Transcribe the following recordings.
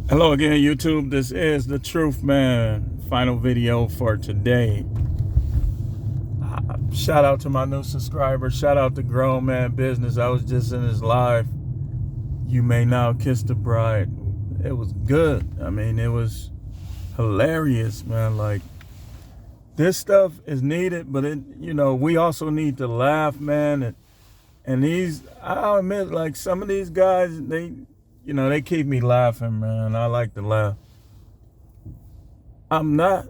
Hello again, YouTube. This is the Truth Man. Final video for today. Shout out to my new subscriber. Shout out to Grown Man Business. I was just in his live. You May Now Kiss the Bride. It was good. I mean, it was hilarious, man. Like, this stuff is needed, but we also need to laugh, man. And I'll admit, like, some of these guys, they keep me laughing, man. I like to laugh. I'm not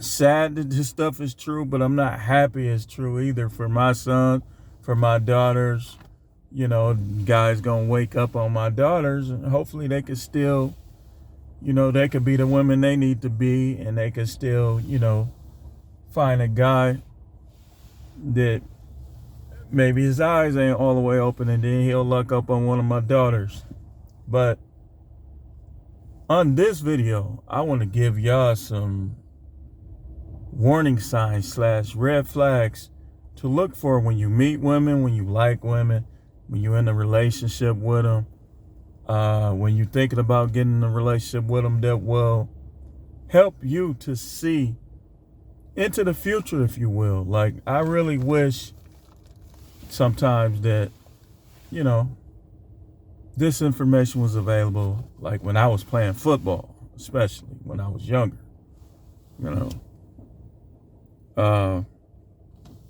sad that this stuff is true, but I'm not happy it's true either for my son, for my daughters. Guys gonna wake up on my daughters, and hopefully they can still, they could be the women they need to be, and they can still, find a guy that maybe his eyes ain't all the way open, and then he'll luck up on one of my daughters. But on this video, I want to give y'all some warning signs / red flags to look for when you meet women, when you like women, when you're in a relationship with them, when you're thinking about getting in a relationship with them that will help you to see into the future, if you will. Like, I really wish sometimes that, this information was available, like when I was playing football, especially when I was younger.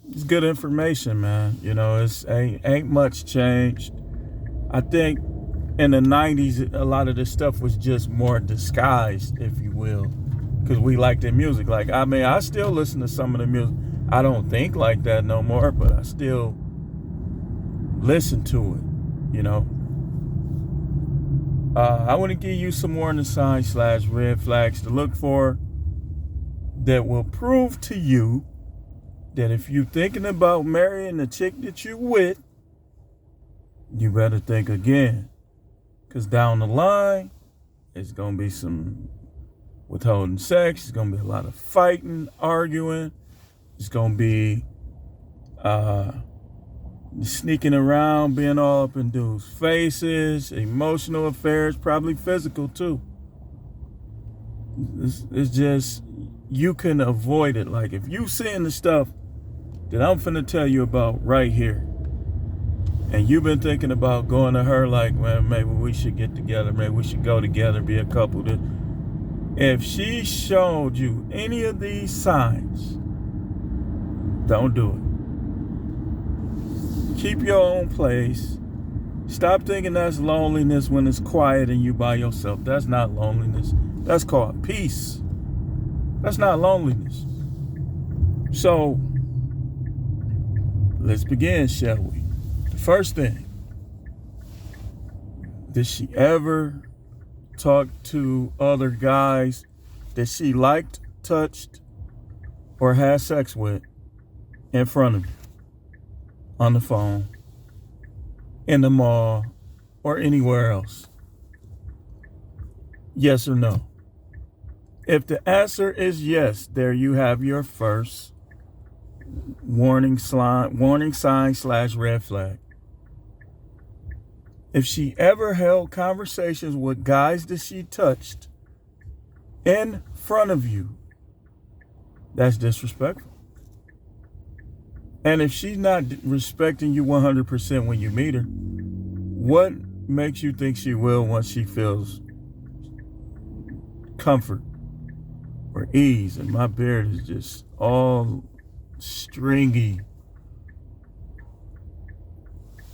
It's good information, man. It's ain't much changed. I think in the 90s, a lot of this stuff was just more disguised, if you will, because we liked the music. Like, I still listen to some of the music. I don't think like that no more, but I still listen to it, I want to give you some warning signs / red flags to look for that will prove to you that if you're thinking about marrying the chick that you with, you better think again. Because down the line, it's going to be some withholding sex. It's going to be a lot of fighting, arguing. It's going to be sneaking around, being all up in dudes' faces, emotional affairs, probably physical too. It's just, you can avoid it. Like, if you seeing the stuff that I'm finna tell you about right here, and you've been thinking about going to her like, man, maybe we should get together, maybe we should go together, be a couple. If she showed you any of these signs, don't do it. Keep your own place. Stop thinking that's loneliness when it's quiet and you by yourself. That's not loneliness. That's called peace. That's not loneliness. So, let's begin, shall we? The first thing, did she ever talk to other guys that she liked, touched, or had sex with in front of you? On the phone, in the mall, or anywhere else? Yes or no? If the answer is yes, there you have your first warning sign / red flag. If she ever held conversations with guys that she touched in front of you, that's disrespectful. And if she's not respecting you 100% when you meet her, what makes you think she will once she feels comfort or ease? And my beard is just all stringy.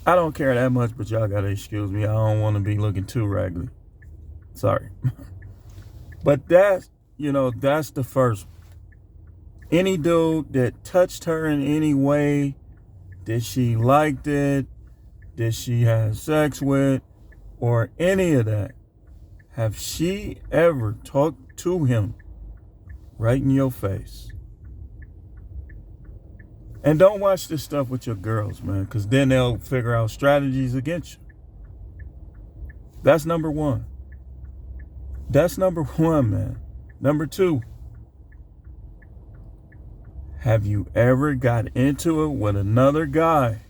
I don't care that much, but y'all gotta excuse me. I don't want to be looking too raggedy. Sorry. But that's the first one. Any dude that touched her in any way, that she liked it, that she had sex with, or any of that, have she ever talked to him right in your face? And don't watch this stuff with your girls, man, because then they'll figure out strategies against you. That's number one. Man. Number two, have you ever got into it with another guy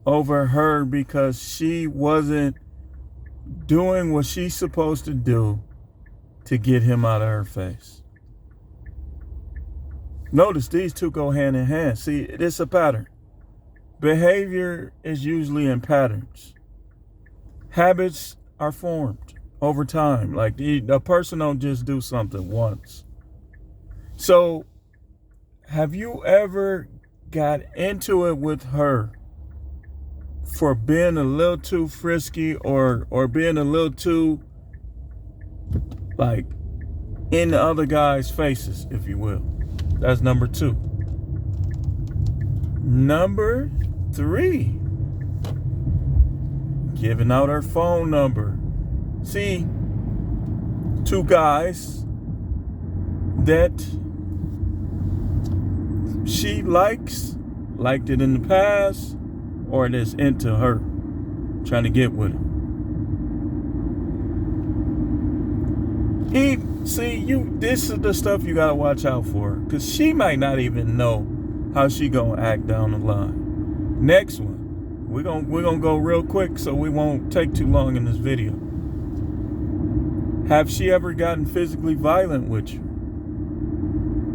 over her because she wasn't doing what she's supposed to do to get him out of her face. Notice these two go hand in hand. See, it's a pattern. Behavior is usually in patterns. Habits are formed over time. Like a person don't just do something once. So, have you ever got into it with her for being a little too frisky or being a little too, like, in the other guy's faces, if you will? That's number 2. Number 3, giving out her phone number. See, 2 guys that she liked it in the past, or that's into her, trying to get with her. This is the stuff you gotta watch out for, because she might not even know how she gonna act down the line. Next one, we're gonna go real quick so we won't take too long in this video. Have she ever gotten physically violent with you?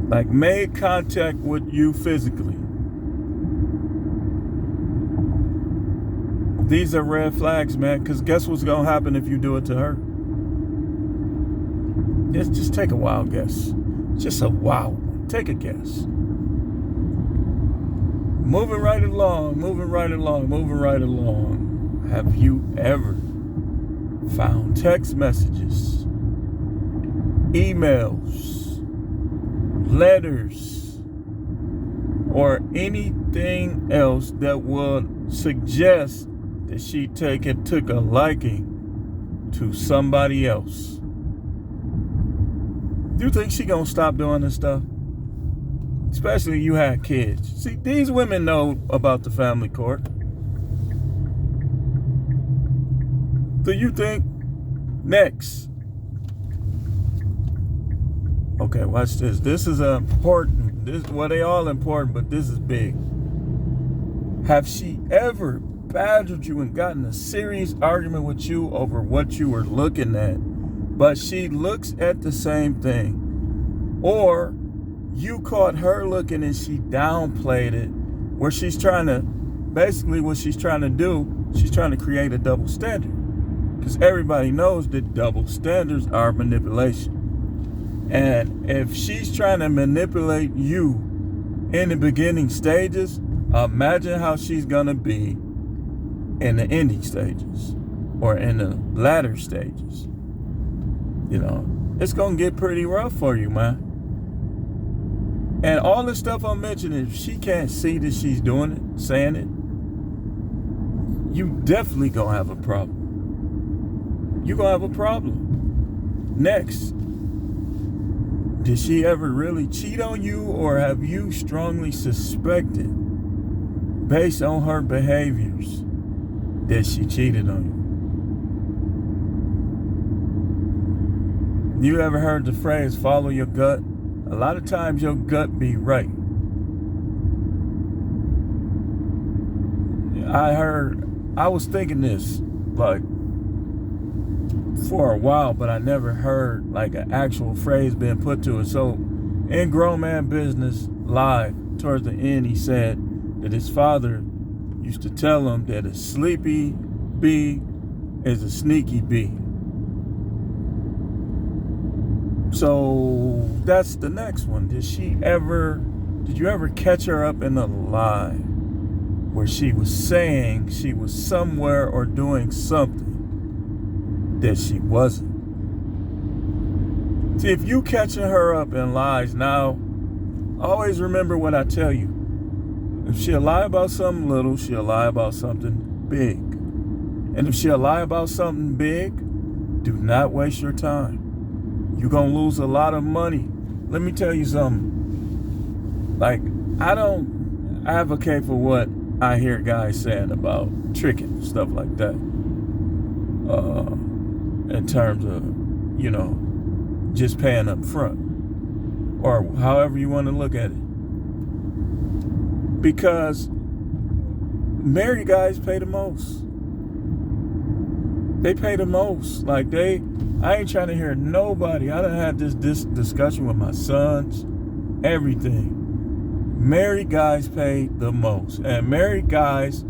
Like made contact with you physically? These are red flags, man, because guess what's gonna happen if you do it to her? Just take a wild guess. Just a wild one. Take a guess. Moving right along. Have you ever found text messages, emails, letters, or anything else that would suggest that she took a liking to somebody else? Do you think she gonna stop doing this stuff? Especially you had kids. See, these women know about the family court. Do you think? Next. Okay, watch this. This is important. They all important, but this is big. Have she ever badgered you and gotten a serious argument with you over what you were looking at, but she looks at the same thing? Or you caught her looking and she downplayed it, where she's trying to, basically what she's trying to do, she's trying to create a double standard. Because everybody knows that double standards are manipulation. And if she's trying to manipulate you in the beginning stages, imagine how she's going to be in the ending stages or in the latter stages. You know, it's going to get pretty rough for you, man. And all the stuff I'm mentioning, if she can't see that she's doing it, saying it, you definitely going to have a problem. You're going to have a problem. Next, did she ever really cheat on you, or have you strongly suspected, based on her behaviors, that she cheated on you? You ever heard the phrase, follow your gut? A lot of times your gut be right. I was thinking this, like, for a while, but I never heard like an actual phrase being put to it. So in Grown Man Business Live, towards the end, he said that his father used to tell him that a sleepy bee is a sneaky bee. So that's the next one. Did you ever catch her up in a lie where she was saying she was somewhere or doing something that she wasn't? See, if you catching her up in lies now, always remember what I tell you. If she'll lie about something little, she'll lie about something big. And if she'll lie about something big, do not waste your time. You're going to lose a lot of money. Let me tell you something. Like, I don't advocate for what I hear guys saying about tricking, stuff like that. In terms of, you know, just paying up front. Or however you want to look at it. Because married guys pay the most. They pay the most. Like I ain't trying to hear nobody. I done had this discussion with my sons, everything. Married guys pay the most. And married guys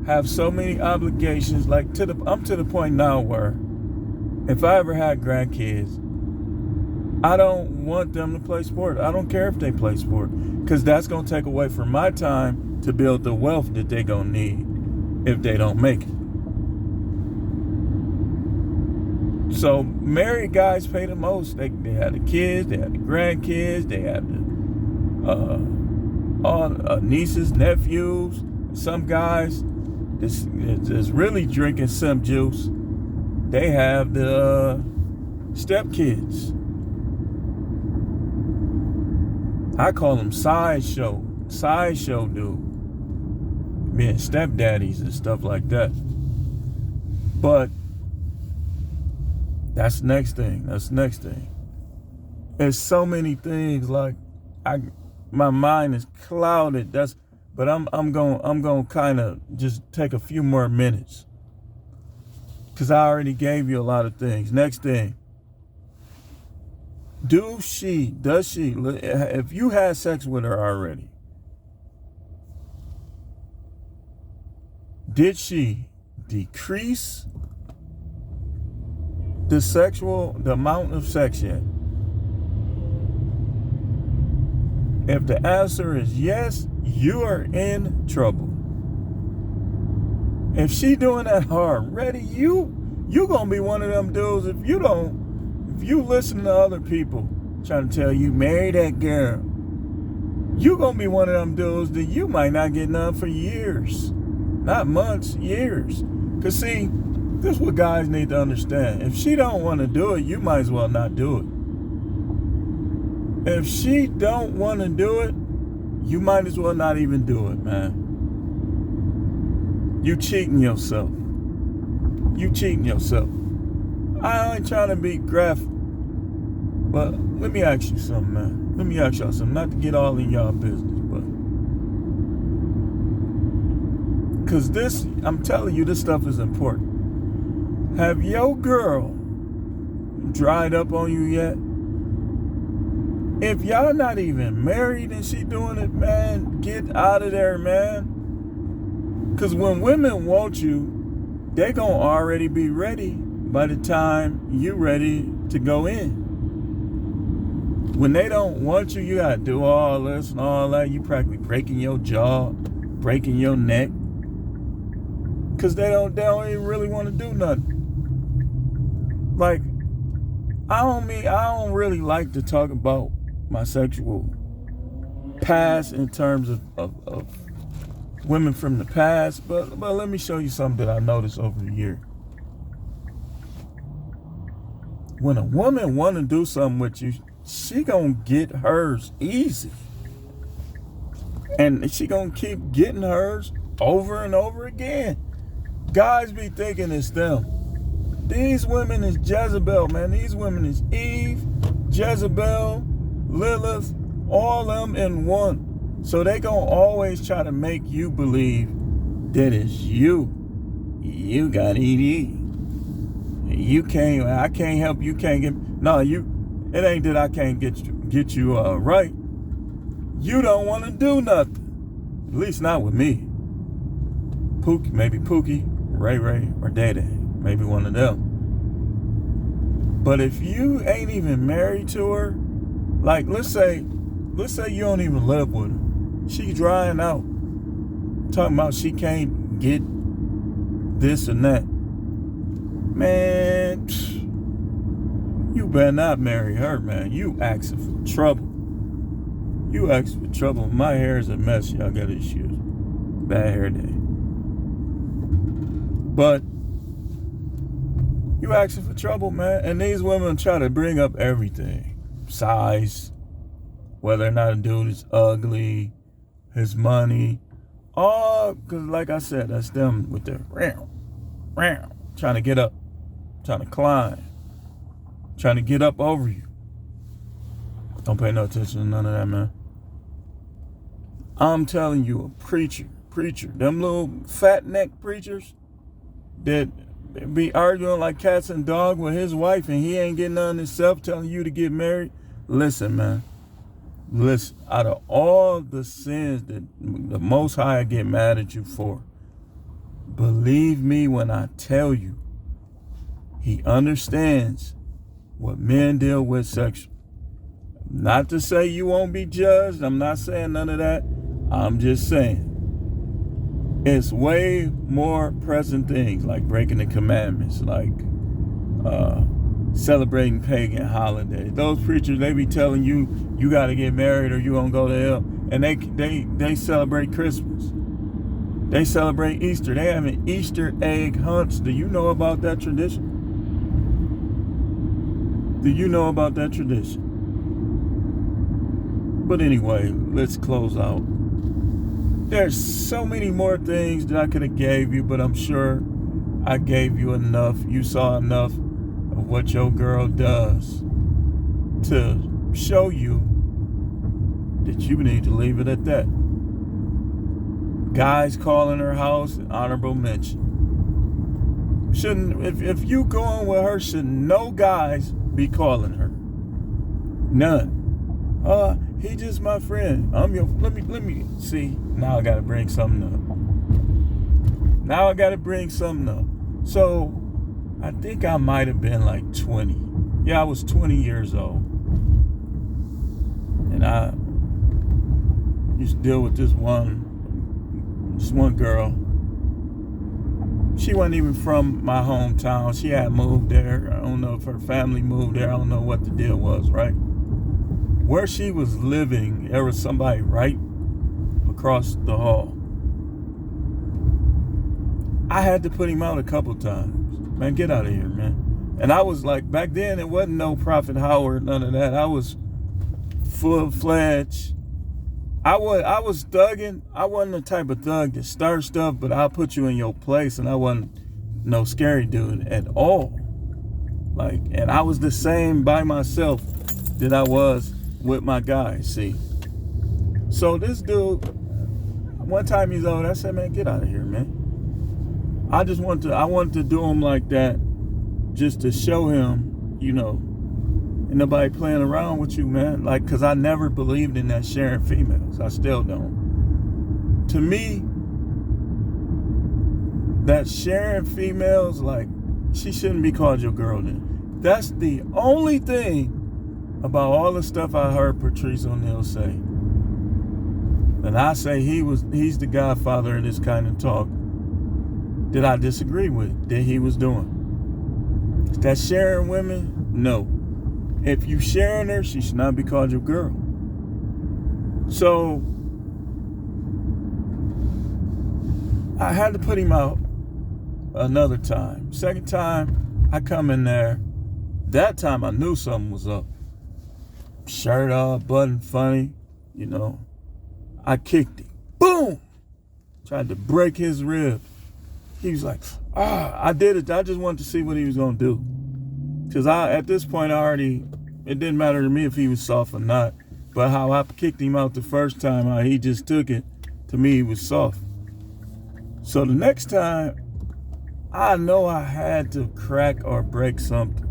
have so many obligations. Like I'm to the point now where if I ever had grandkids, I don't want them to play sport. I don't care if they play sport, because that's going to take away from my time to build the wealth that they're going to need if they don't make it. So married guys pay the most. They have the kids, they have the grandkids, they have the all nieces, nephews. Some guys that's really drinking some juice, they have the stepkids. I call them sideshow dude, being stepdaddies and stuff like that. But that's next thing. There's so many things. Like my mind is clouded. But I'm going to kind of just take a few more minutes, because I already gave you a lot of things. Next thing. Does she, if you had sex with her already, did she decrease the amount of sex yet? If the answer is yes, you are in trouble. If she doing that already, you gonna be one of them dudes. If you listen to other people trying to tell you, marry that girl, you gonna be one of them dudes that you might not get none for years. Not months, years. Because see, this is what guys need to understand. If she don't want to do it, you might as well not do it. If she don't want to do it, you might as well not even do it, man. You cheating yourself. I ain't trying to be graphic, but let me ask you something, man. Let me ask y'all something, not to get all in y'all business, but because this, I'm telling you, this stuff is important. Have your girl dried up on you yet? If y'all not even married and she doing it, man, get out of there, man. Because when women want you, they gonna already be ready by the time you ready to go in. When they don't want you, you gotta do all this and all that. You practically breaking your jaw, breaking your neck, because they don't even really want to do nothing. Like, I don't really like to talk about my sexual past in terms of women from the past, but let me show you something that I noticed over the year. When a woman want to do something with you, she gonna get hers easy, and she gonna keep getting hers over and over again. Guys be thinking it's them. These women is Jezebel, man. These women is Eve, Jezebel, Lilith, all them in one. So they gonna always try to make you believe that it's you. You got ED. I can't help you. Can't get, no, it ain't that I can't get you right. You don't want to do nothing. At least not with me. Maybe Pookie, Ray or Day Day. Maybe one of them. But if you ain't even married to her, like let's say you don't even live with her. She drying out. Talking about she can't get this and that. Man, you better not marry her, man. You asking for trouble. My hair is a mess. Y'all got issues. Bad hair day. But you asking for trouble, man. And these women try to bring up everything. Size, whether or not a dude is ugly, his money. All, because like I said, that's them with their trying to get up, trying to climb, trying to get up over you. Don't pay no attention to none of that, man. I'm telling you, a preacher, them little fat neck preachers that be arguing like cats and dogs with his wife and he ain't getting none himself telling you to get married. Listen, man. Listen, out of all the sins that the Most High get mad at you for, believe me when I tell you, he understands what men deal with sexually. Not to say you won't be judged. I'm not saying none of that. I'm just saying it's way more present things like breaking the commandments, like celebrating pagan holidays. Those preachers, they be telling you you got to get married or you gonna go to hell, and they celebrate Christmas. They celebrate Easter. They having Easter egg hunts. Do you know about that tradition? Do you know about that tradition? But anyway, let's close out. There's so many more things that I could have gave you, but I'm sure I gave you enough. You saw enough of what your girl does to show you that you need to leave it at that. Guys calling her house, honorable mention. Shouldn't, if you going with her, should no guys be calling her? None. He just my friend. Let me see. Now I gotta bring something up. So I think I might have been like 20. Yeah, I was 20 years old. And I used to deal with this one girl. She wasn't even from my hometown. She had moved there. I don't know if her family moved there. I don't know what the deal was, right? Where she was living, there was somebody right across the hall. I had to put him out a couple times. Man, get out of here, man. And I was like, back then, it wasn't no Prophet Howard, none of that. I was full-fledged. I was thugging. I wasn't the type of thug to start stuff, but I'll put you in your place, and I wasn't no scary dude at all. Like, and I was the same by myself that I was with my guys, see. So this dude, one time he's over, I said, man, get out of here, man. I wanted to do him like that just to show him, you know, ain't nobody playing around with you, man. Like, because I never believed in that sharing females. I still don't. To me, that sharing females, like, she shouldn't be called your girl then. That's the only thing about all the stuff I heard Patrice O'Neal say. And I say he's the godfather of this kind of talk that I disagree with, that he was doing. Is that sharing women? No. If you sharing her, she should not be called your girl. So I had to put him out another time. Second time, I come in there. That time I knew something was up. Shirt off, button funny, you know. I kicked him. Boom! Tried to break his rib. He was like, I did it. I just wanted to see what he was going to do. Because at this point, it didn't matter to me if he was soft or not. But how I kicked him out the first time, how he just took it, to me, he was soft. So the next time, I know I had to crack or break something.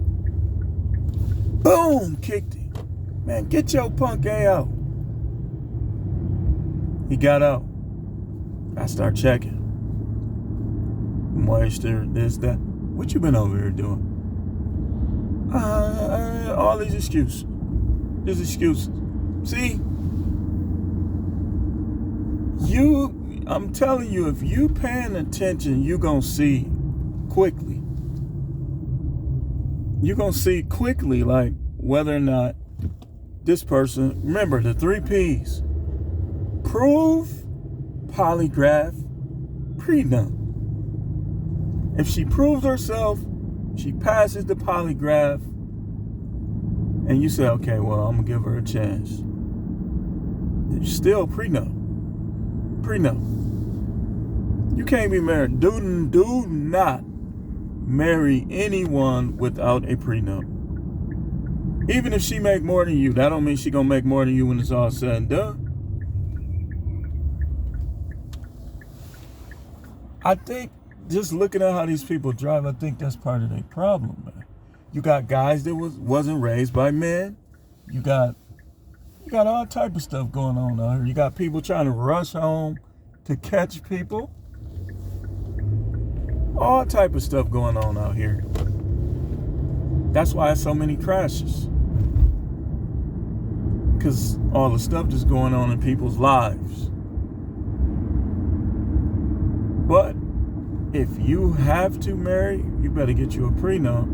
Boom! Kicked him. Man, get your punk A out. He got out. I start checking. Moisture, this, that. What you been over here doing? All these excuses. These excuses. See? I'm telling you, if you paying attention, you gonna see quickly. You're gonna see quickly, like, whether or not this person, remember the 3 P's. Prove, polygraph, prenup. If she proves herself, she passes the polygraph, and you say, okay, well, I'm gonna give her a chance. Still prenup. You can't be married. Do not marry anyone without a prenup. Even if she make more than you, that don't mean she gonna make more than you when it's all said and done. I think just looking at how these people drive, I think that's part of their problem, man. You got guys that wasn't raised by men. You got all type of stuff going on out here. You got people trying to rush home to catch people. All type of stuff going on out here. That's why so many crashes. Because all the stuff that's going on in people's lives. But if you have to marry, you better get you a prenup.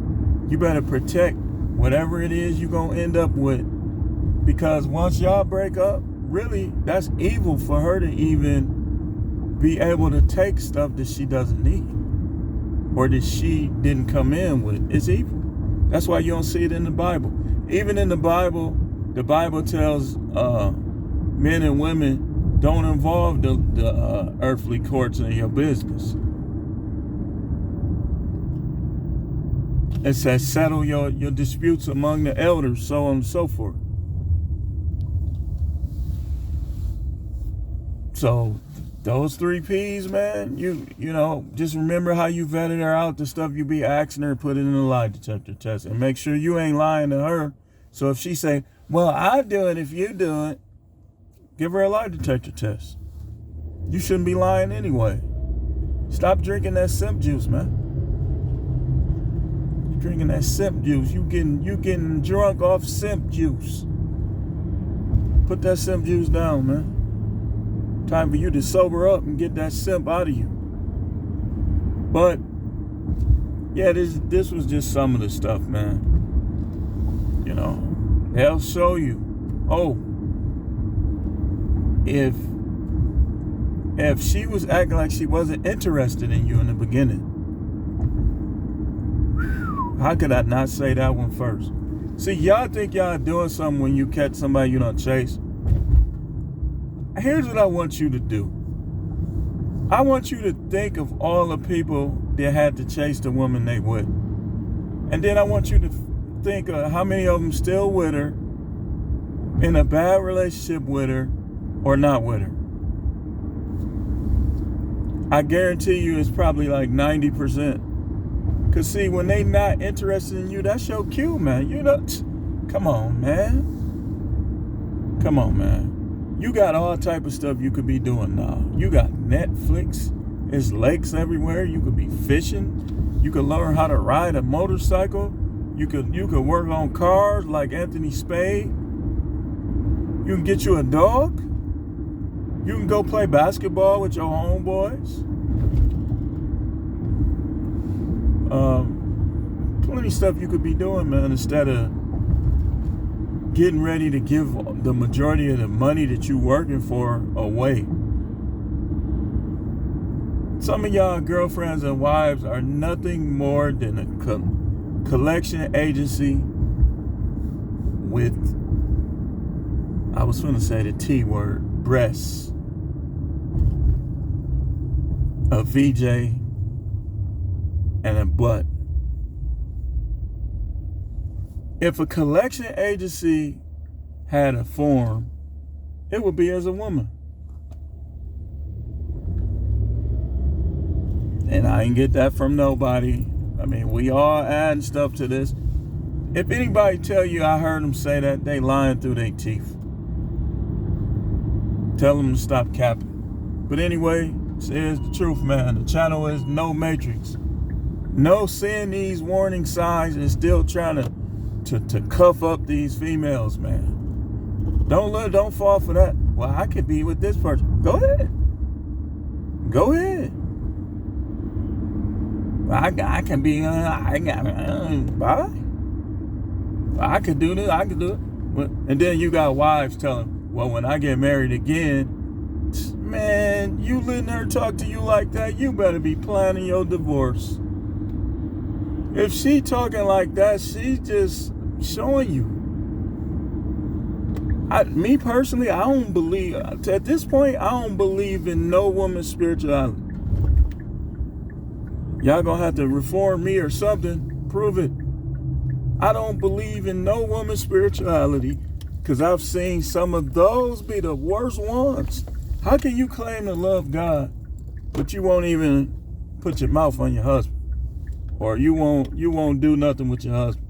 You better protect whatever it is you're going to end up with. Because once y'all break up, really, that's evil for her to even be able to take stuff that she doesn't need. Or that she didn't come in with. It's evil. That's why you don't see it in the Bible. Even in the Bible tells men and women, don't involve the earthly courts in your business. It says settle your disputes among the elders, so on and so forth. So those 3 P's, man, you know, just remember how you vetted her out, the stuff you be asking her, put it in a lie detector test, and make sure you ain't lying to her. So if she say, well, I do it if you do it, give her a lie detector test. You shouldn't be lying anyway. Stop drinking that simp juice, man. You're drinking that simp juice. You getting drunk off simp juice. Put that simp juice down, man. Time for you to sober up and get that simp out of you. But yeah, this was just some of the stuff, man. You know, they'll show you. Oh, if she was acting like she wasn't interested in you in the beginning, how could I not say that one first? See, y'all think y'all doing something when you catch somebody you don't chase. Here's what I want you to do. I want you to think of all the people that had to chase the woman they with. And then I want you to think of how many of them still with her, in a bad relationship with her, or not with her. I guarantee you it's probably like 90%. Because see, when they not interested in you, that's your cue, man. You know, come on, man. Come on, man. You got all type of stuff you could be doing now. You got Netflix. There's lakes everywhere. You could be fishing. You could learn how to ride a motorcycle. You could work on cars like Anthony Spade. You can get you a dog. You can go play basketball with your homeboys. Plenty of stuff you could be doing, man, instead of getting ready to give the majority of the money that you working for away. Some of y'all girlfriends and wives are nothing more than a collection agency with, I was going to say the T word, breasts, a VJ, and a butt. If a collection agency had a form, it would be as a woman. And I ain't get that from nobody. I mean, we all adding stuff to this. If anybody tell you I heard them say that, they lying through their teeth. Tell them to stop capping. But anyway, here's the truth, man. The channel is no Matrix. No seeing these warning signs and still trying to cuff up these females, man. Don't fall for that. Well, I could be with this person. Go ahead. Go ahead. I can be. Bye. I could do this. I could do it. And then you got wives telling, well, when I get married again, man, you letting her talk to you like that, you better be planning your divorce. If she talking like that, she's just showing you. Me personally, I don't believe, at this point, I don't believe in no woman's spirituality. Y'all gonna have to reform me or something, prove it. I don't believe in no woman's spirituality because I've seen some of those be the worst ones. How can you claim to love God, but you won't even put your mouth on your husband, or you won't do nothing with your husband,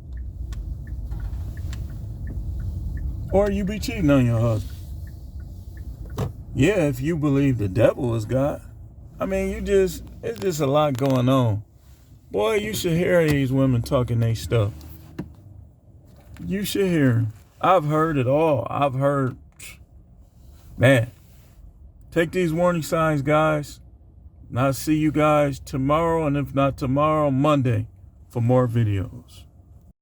or you be cheating on your husband. Yeah, if you believe the devil is God. I mean, it's just a lot going on. Boy, you should hear these women talking they stuff. You should hear. I've heard it all. I've heard, man, take these warning signs, guys. And I'll see you guys tomorrow, and if not tomorrow, Monday, for more videos.